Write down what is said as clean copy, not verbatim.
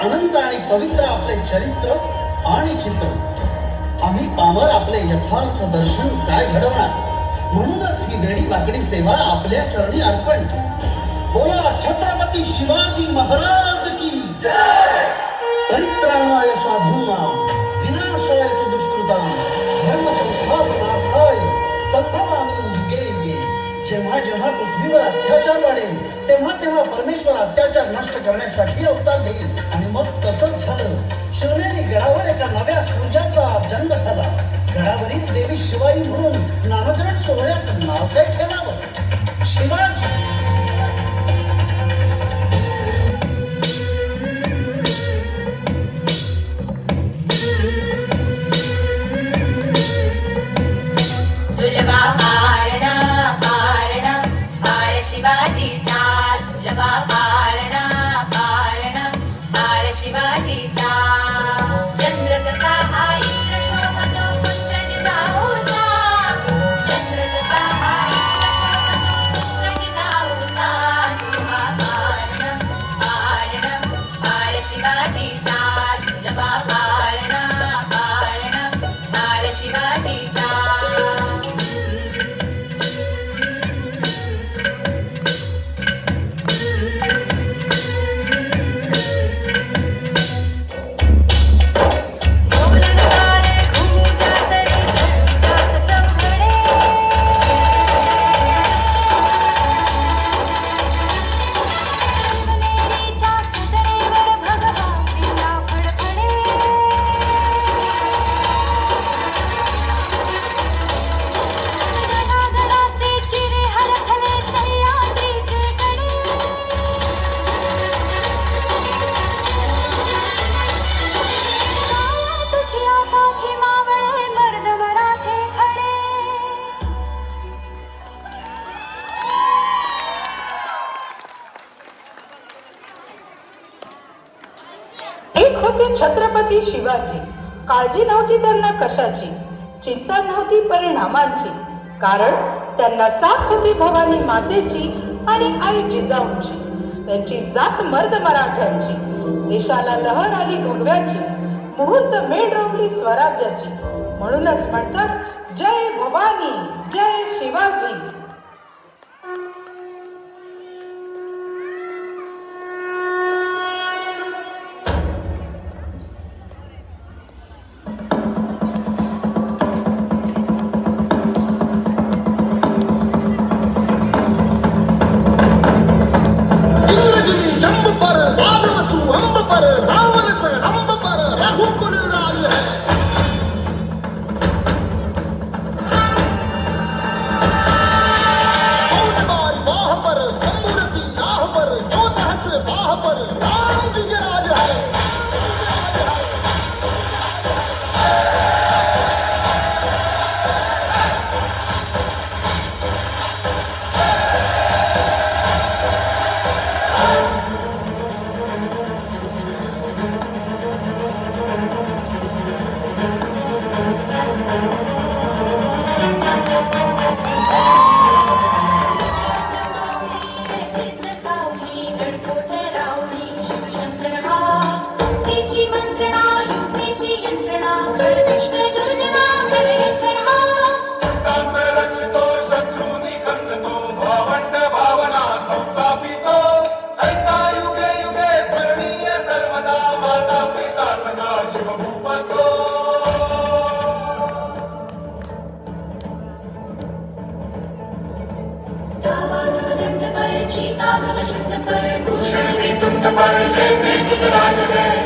अनंत आणि पवित्र आपले चरित्र आणि चित्र. आम्ही पामर आपले यथार्थ दर्शन काय घडवणार. म्हणूनच ही वेडी वाकडी सेवा आपल्या चरणी अर्पण. बोला छत्रपती शिवाजी महाराज की जय. परित्राणाय साधूनां विनाशाय च दुष्कृतां धर्म संस्थापनार्थाय संभवामि युगे युगे. जेव्हा जेव्हा पृथ्वीवर अत्याचार वाढेल तेव्हा तेव्हा परमेश्वर अत्याचार नष्ट करण्यासाठी अवतार घेईल. आणि मग तसंच झालं. शिवनेरी गडावर एका नव्या सूर्याचा जन्म झाला. गडावरील देवी शिवाई म्हणून नामकरण सोहळ्यात नाव काय ठेवावं. शिवाजी. सुलभा पाळणा पाळणा पाळ शिवाजीचा. सुलभा पाळणा पाळणा पाळ शिवाजीचा. चंद्र कसा हा इंद्र शोभतो पुत्र जिजाऊचा. चंद्र कसा हा इंद्र शोभतो पुत्र जिजाऊचा. सुलभा पाळणा पाळणा पाळ शिवाजीचा. सुलभा पाळणा पाळणा पाळ शिवाजीचा. एक होते छत्रपती शिवाजी. काळजी नव्हती त्यांना कशाची, चिंता नव्हती परिणामांची. कारण त्यांना साथ होती भवानी मातेची आणि आई जिजाऊंची. त्यांची जात मर्द मराठ्यांची. देशाला लहर आली भगव्याची. मुहूर्त मेढ रोवली स्वराज्याची. म्हणूनच म्हणतात जय भवानी जय शिवाजी. चीता मृगशुंड पर भूषण में तुंड पर जैसे मृगराज है.